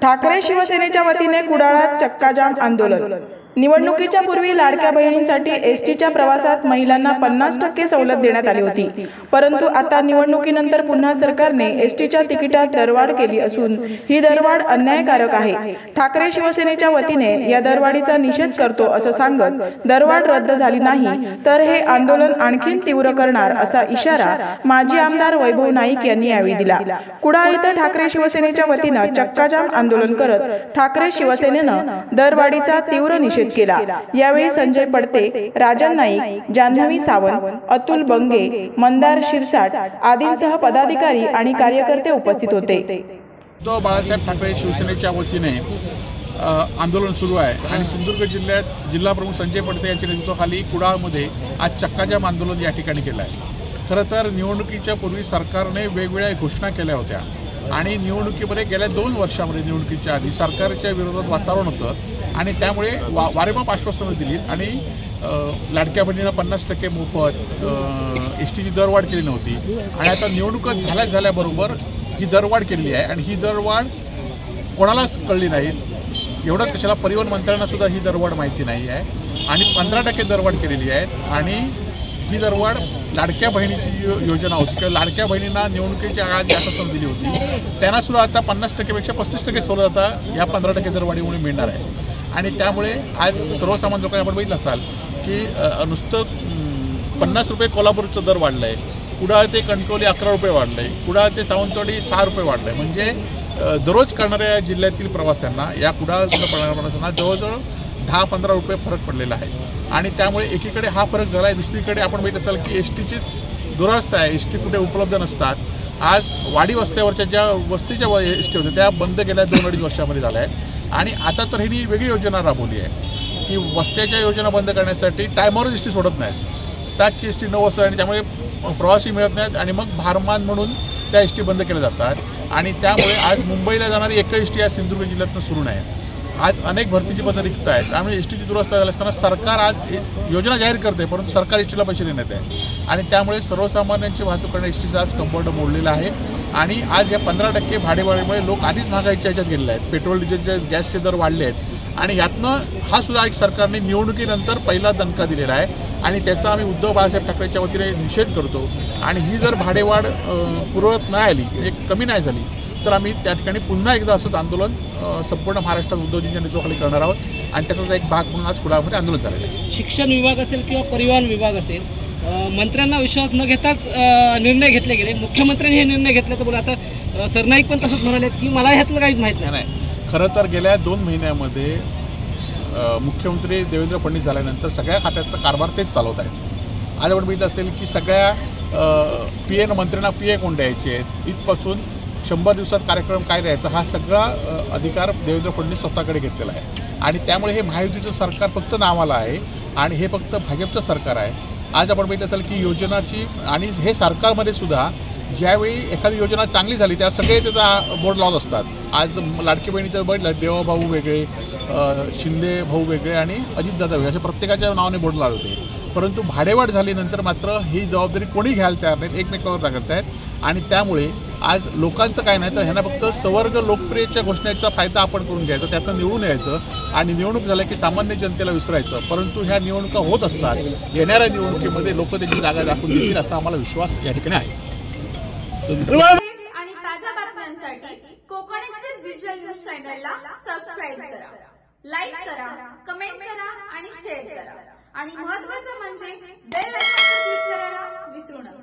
ठाकरे शिवसेनेच्या वतीने कुडाळात चक्काजाम आंदोलन। निवडणुकीच्या पूर्वी लाडक्या बहिणींसाठी एसटीच्या प्रवासात महिलांना 50% सवलत देण्यात आली होती, परंतु आता निवडणुकीनंतर पुन्हा सरकारने एसटीच्या तिकिटात दरवाढ केली असून ही दरवाढ अन्यायकारक आहे। ठाकरे शिवसेनेच्या वतीने या दरवाढीचा निषेध करतो असं सांगत दरवाढ रद्द झाली नाही तर हे आंदोलन आणखीन तीव्र करणार असा इशारा माजी आमदार वैभव नाईक यांनी यावेळी दिला। कुडाळ इथं ठाकरे शिवसेनेच्या वतीने चक्काजाम आंदोलन करत ठाकरे शिवसेनेनं दरवाढीचा तीव्र निषेध केला। यावेळी संजय पडते, राजन नाईक, जान्हवी सावंत, अतुल बंगे, मंदार शिरसाट आदींसह पदाधिकारी आणि कार्यकर्ते उपस्थित होते। तो बाळासाहेब ठाकरे शिवसेनेच्या वतीने आंदोलन सुरू आहे आणि सिंधुदुर्ग जिल्ह्यात जिल्हा प्रमुख संजय पडते यांच्या नेतृत्वाखाली कुडाळमध्ये आज चक्काजाम आंदोलन या ठिकाणी केलं आहे। खरं तर निवडणुकीच्या पूर्वी सरकारने वेगवेगळ्या घोषणा केल्या होत्या आणि निवडणुकीमध्ये गेल्या 2 वर्षांमध्ये निवडणुकीच्या आधी सरकारच्या विरोधात वातावरण होतं आणि त्यामुळे वारेमाप आश्वासनं दिली आणि लाडक्या बहिणींना 50% मोफत, एसटीची दरवाढ केली नव्हती आणि आता निवडणुका झाल्याबरोबर ही दरवाढ केलेली आहे आणि ही दरवाढ कोणालाच कळली नाही। एवढंच कशाला परिवहन मंत्र्यांना सुद्धा ही दरवाढ माहिती नाही आहे आणि 15% दरवाढ केलेली आहे आणि ही दरवाढ लाडक्या बहिणीची योजना होती किंवा लाडक्या बहिणींना निवडणुकीच्या काळात जास्त संधी दिली होती त्यांना सुद्धा आता 50%पेक्षा 35% सवलत आता या 15% दरवाढीमुळे मिळणार आहे आणि त्यामुळे आज सर्वसामान्य लोकांना आपण बघितलं असाल की नुसतं 50 रुपये कोल्हापूरचं दर वाढलं आहे, कुडाळ ते कणकवली 11 रुपये वाढलं आहे, कुडाळ ते सावंतवाडी 6 रुपये वाढलं आहे। म्हणजे दररोज करणाऱ्या जिल्ह्यातील प्रवाशांना या कुडाळ प्रवाशांना जवळजवळ 10-15 रुपये फरक पडलेला आहे आणि त्यामुळे एकीकडे हा फरक झाला आहे, दुसरीकडे आपण बघितलं असाल की एसटीची दुरावस्था आहे, एसटी कुठे उपलब्ध नसतात। आज वाडी वस्त्यावरच्या ज्या वस्तीच्या एसटी होत्या त्या बंद गेल्या 2-2.5 वर्षामध्ये झाल्या आहेत आणि आता तर ही वेगळी योजना राबवली आहे की वस्त्याच्या योजना बंद करण्यासाठी टायमावरच एसटी सोडत नाहीत, 7ची एसटी 9 वाजता आणि त्यामुळे प्रवासी मिळत नाहीत आणि मग भारमान म्हणून त्या एसटी बंद केल्या जातात आणि त्यामुळे आज मुंबईला जाणारी एकही एसटी आज सिंधुदुर्ग जिल्ह्यातून सुरू नाही। आज अनेक भरतीची पदं रिक्त आहेत, त्यामुळे एसटीची दुरवस्था झाली असताना सरकार आज योजना जाहीर करते परंतु सरकार एसटीला पैसे देण्यात आहे आणि त्यामुळे सर्वसामान्यांची वाहतूक करण्यास एसटीचा आज कंपाऊंड मोडलेला आहे आणि आज या 15% भाडेवाढीमुळे लोक आधीच महागाईच्या ह्याच्यात गेलेले आहेत, पेट्रोल डिझेलचे गॅसचे दर वाढले आहेत आणि यातनं हा सुद्धा एक सरकारने निवडणुकीनंतर पहिला दणका दिलेला आहे आणि त्याचा आम्ही उद्धव बाळासाहेब ठाकरेंच्या वतीने निषेध करतो आणि ही जर भाडेवाढ पुरवत नाही आली, एक कमी नाही झाली तर आम्ही त्या ठिकाणी पुन्हा एकदा असंच आंदोलन संपूर्ण महाराष्ट्रात उद्धवजींच्या नेतृत्वाखाली करणार आहोत आणि त्याचाच एक भाग म्हणून आज कुडाळमध्ये आंदोलन झालेलं आहे। शिक्षण विभाग असेल किंवा परिवहन विभाग असेल, मंत्र्यांना विश्वास न घेताच निर्णय घेतले गेले। मुख्यमंत्र्यांनी हे निर्णय घेतले तर बोला आता सरनाईक पण तसंच म्हणाले की मला ह्यातलं काहीच माहीत नाही। खरं तर गेल्या 2 महिन्यामध्ये मुख्यमंत्री देवेंद्र फडणवीस झाल्यानंतर सगळ्या खात्याचा कारभार तेच चालवत आहेत। आज आपण बघितलं असेल की सगळ्या PA मंत्र्यांना PA कोण द्यायचे आहेत, इथपासून 100 दिवसात कार्यक्रम काय द्यायचा हा सगळा अधिकार देवेंद्र फडणवीस स्वतःकडे घेतलेला आहे आणि त्यामुळे हे महायुतीचं सरकार फक्त नावाला आहे आणि हे फक्त भाजपचं सरकार आहे। आज आपण बघितलं असेल की योजनाची आणि हे सरकारमध्ये सुद्धा ज्यावेळी एखादी योजना चांगली झाली त्या सगळे त्याचा बोर्ड लावत असतात। आज लाडकी बहिणीचं बघितलं देवाभाऊ वेगळे, शिंदे भाऊ वेगळे आणि अजितदादा वेगळे अशा प्रत्येकाच्या नावाने बोर्ड लावले होते, परंतु भाडेवाढ झाल्यानंतर मात्र ही जबाबदारी कोणी घ्यायला तयार नाहीत, एकमेकावर टाकत आहेत आणि त्यामुळे आज लोकांचं काय नाही तर ह्यांना फक्त सवर्ग लोकप्रियतेच्या घोषणेचा फायदा आपण करून घ्यायचा, त्यातनं निवडून यायचं आणि निवडणूक झालं की सामान्य जनतेला विसरायचं। परंतु ह्या निवडणुका होत असतात, येणाऱ्या निवडणुकीमध्ये लोक त्यांची जागा दाखवून देतील असा आम्हाला विश्वास या ठिकाणी आहे। आणि ताज्या बातम्यांसाठी कोकण एक्सप्रेस डिजिटल न्यूज चॅनलला सबस्क्राईब करा, लाईक करा, कमेंट करा आणि शेअर करा आणि महत्त्वाचं म्हणजे बेल आयकॉनवर क्लिक करायला विसरू नका।